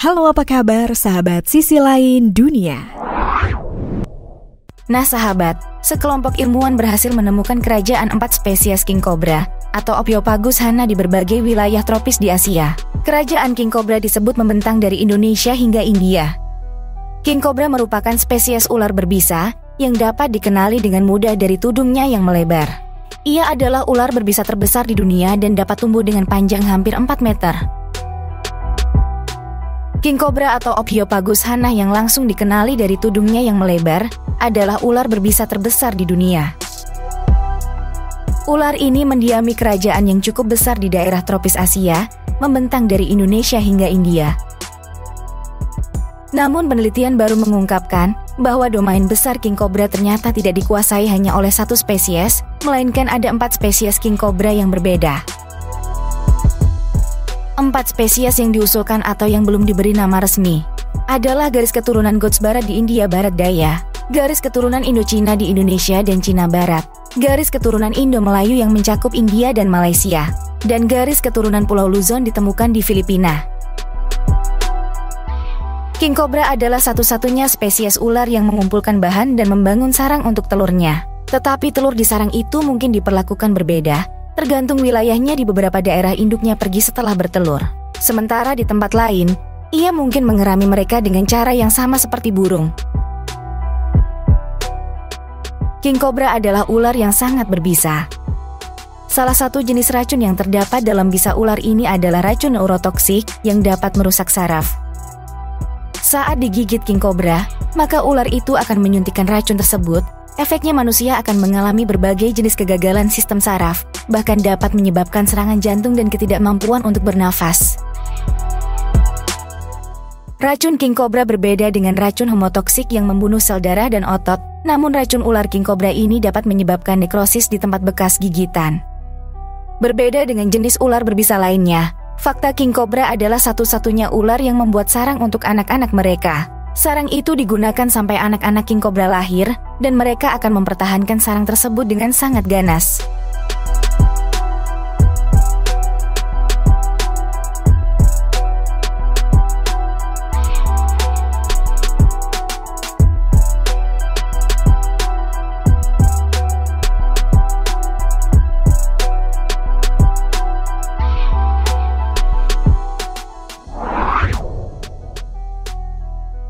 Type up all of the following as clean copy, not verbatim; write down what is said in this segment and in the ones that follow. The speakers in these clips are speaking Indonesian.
Halo, apa kabar sahabat sisi lain dunia? Nah sahabat, sekelompok ilmuwan berhasil menemukan kerajaan 4 spesies king cobra atau Ophiopagus hana di berbagai wilayah tropis di Asia. Kerajaan king cobra disebut membentang dari Indonesia hingga India. King cobra merupakan spesies ular berbisa yang dapat dikenali dengan mudah dari tudungnya yang melebar. Ia adalah ular berbisa terbesar di dunia dan dapat tumbuh dengan panjang hampir 4 meter. King cobra atau Ophiopagus hana yang langsung dikenali dari tudungnya yang melebar adalah ular berbisa terbesar di dunia. Ular ini mendiami kerajaan yang cukup besar di daerah tropis Asia, membentang dari Indonesia hingga India. Namun penelitian baru mengungkapkan bahwa domain besar king cobra ternyata tidak dikuasai hanya oleh satu spesies, melainkan ada 4 spesies king cobra yang berbeda. 4 spesies yang diusulkan atau yang belum diberi nama resmi adalah garis keturunan Gots Barat di India Barat Daya, garis keturunan Indochina di Indonesia dan Cina Barat, garis keturunan Indo-Melayu yang mencakup India dan Malaysia, dan garis keturunan Pulau Luzon ditemukan di Filipina. King cobra adalah satu-satunya spesies ular yang mengumpulkan bahan dan membangun sarang untuk telurnya. Tetapi telur di sarang itu mungkin diperlakukan berbeda, tergantung wilayahnya. Di beberapa daerah induknya pergi setelah bertelur. Sementara di tempat lain, ia mungkin mengerami mereka dengan cara yang sama seperti burung. King cobra adalah ular yang sangat berbisa. Salah satu jenis racun yang terdapat dalam bisa ular ini adalah racun neurotoksik yang dapat merusak saraf. Saat digigit king cobra, maka ular itu akan menyuntikkan racun tersebut. Efeknya manusia akan mengalami berbagai jenis kegagalan sistem saraf, bahkan dapat menyebabkan serangan jantung dan ketidakmampuan untuk bernafas. Racun king cobra berbeda dengan racun hemotoksik yang membunuh sel darah dan otot, namun racun ular king cobra ini dapat menyebabkan nekrosis di tempat bekas gigitan. Berbeda dengan jenis ular berbisa lainnya, fakta king cobra adalah satu-satunya ular yang membuat sarang untuk anak-anak mereka. Sarang itu digunakan sampai anak-anak king cobra lahir, dan mereka akan mempertahankan sarang tersebut dengan sangat ganas.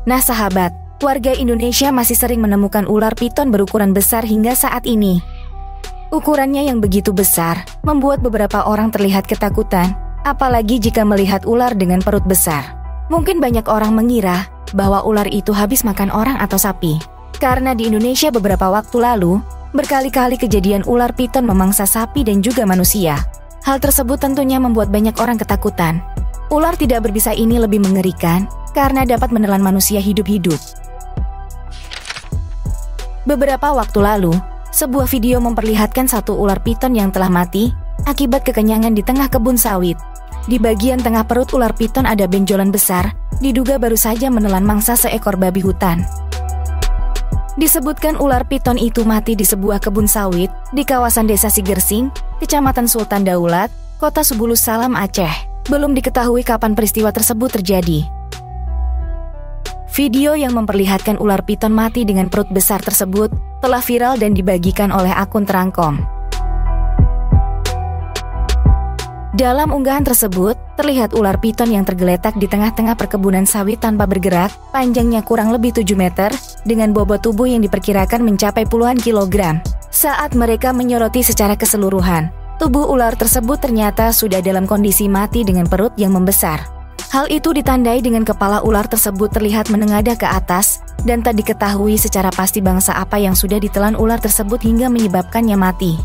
Nah sahabat, warga Indonesia masih sering menemukan ular piton berukuran besar hingga saat ini. Ukurannya yang begitu besar membuat beberapa orang terlihat ketakutan, apalagi jika melihat ular dengan perut besar. Mungkin banyak orang mengira bahwa ular itu habis makan orang atau sapi. Karena di Indonesia beberapa waktu lalu, berkali-kali kejadian ular piton memangsa sapi dan juga manusia. Hal tersebut tentunya membuat banyak orang ketakutan. Ular tidak berbisa ini lebih mengerikan karena dapat menelan manusia hidup-hidup. Beberapa waktu lalu, sebuah video memperlihatkan satu ular piton yang telah mati akibat kekenyangan di tengah kebun sawit. Di bagian tengah perut ular piton ada benjolan besar, diduga baru saja menelan mangsa seekor babi hutan. Disebutkan ular piton itu mati di sebuah kebun sawit di kawasan Desa Sigersing, Kecamatan Sultan Daulat, Kota Subulus Salam, Aceh. Belum diketahui kapan peristiwa tersebut terjadi. Video yang memperlihatkan ular piton mati dengan perut besar tersebut telah viral dan dibagikan oleh akun Terangkom. Dalam unggahan tersebut, terlihat ular piton yang tergeletak di tengah-tengah perkebunan sawit tanpa bergerak, panjangnya kurang lebih 7 meter, dengan bobot tubuh yang diperkirakan mencapai puluhan kilogram. Saat mereka menyoroti secara keseluruhan, tubuh ular tersebut ternyata sudah dalam kondisi mati dengan perut yang membesar. Hal itu ditandai dengan kepala ular tersebut terlihat menengadah ke atas, dan tak diketahui secara pasti bangsa apa yang sudah ditelan ular tersebut hingga menyebabkannya mati.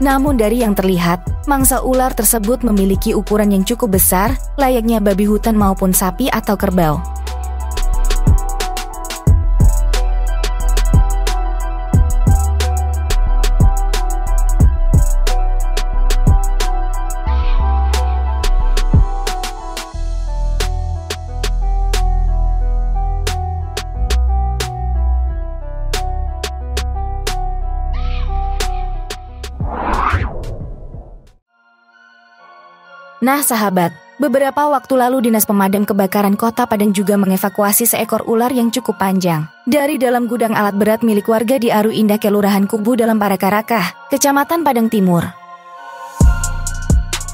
Namun dari yang terlihat, mangsa ular tersebut memiliki ukuran yang cukup besar, layaknya babi hutan maupun sapi atau kerbau. Nah sahabat, Beberapa waktu lalu Dinas Pemadam Kebakaran Kota Padang juga mengevakuasi seekor ular yang cukup panjang dari dalam gudang alat berat milik warga di Aru Indah, Kelurahan Kubu dalam Parakarakah, Kecamatan Padang Timur.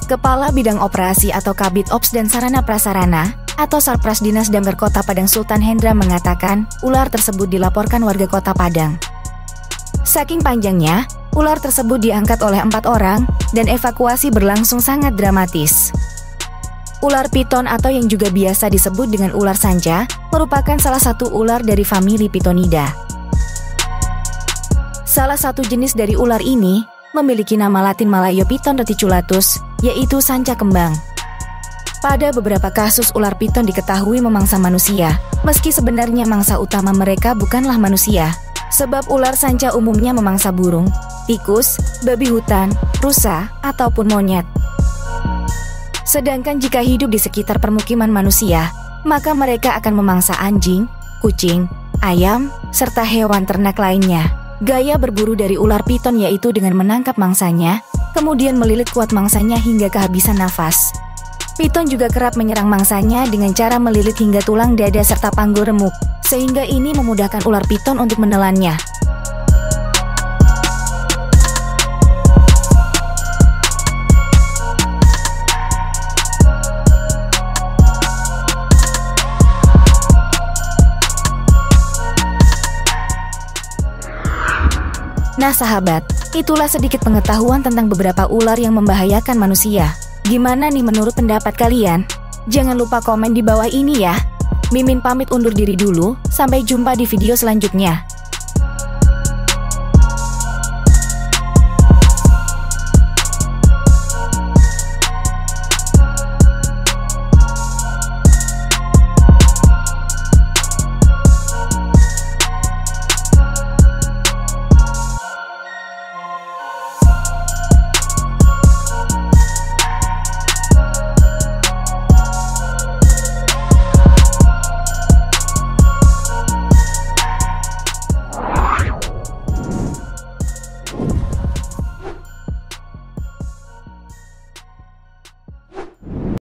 Kepala Bidang Operasi atau Kabid Ops dan Sarana Prasarana atau Sarpras Dinas Damkar Kota Padang Sultan Hendra mengatakan ular tersebut dilaporkan warga Kota Padang. Saking panjangnya, ular tersebut diangkat oleh 4 orang dan evakuasi berlangsung sangat dramatis. Ular piton atau yang juga biasa disebut dengan ular sanca merupakan salah satu ular dari famili Pitonidae. Salah satu jenis dari ular ini memiliki nama latin Malayopiton reticulatus, yaitu sanca kembang. Pada beberapa kasus ular piton diketahui memangsa manusia, meski sebenarnya mangsa utama mereka bukanlah manusia, sebab ular sanca umumnya memangsa burung, tikus, babi hutan, rusa, ataupun monyet. Sedangkan jika hidup di sekitar permukiman manusia, maka mereka akan memangsa anjing, kucing, ayam, serta hewan ternak lainnya. Gaya berburu dari ular piton yaitu dengan menangkap mangsanya, kemudian melilit kuat mangsanya hingga kehabisan nafas. Piton juga kerap menyerang mangsanya dengan cara melilit hingga tulang dada serta panggul remuk, sehingga ini memudahkan ular piton untuk menelannya. Nah sahabat, itulah sedikit pengetahuan tentang beberapa ular yang membahayakan manusia. Gimana nih menurut pendapat kalian? Jangan lupa komen di bawah ini ya. Mimin pamit undur diri dulu, sampai jumpa di video selanjutnya.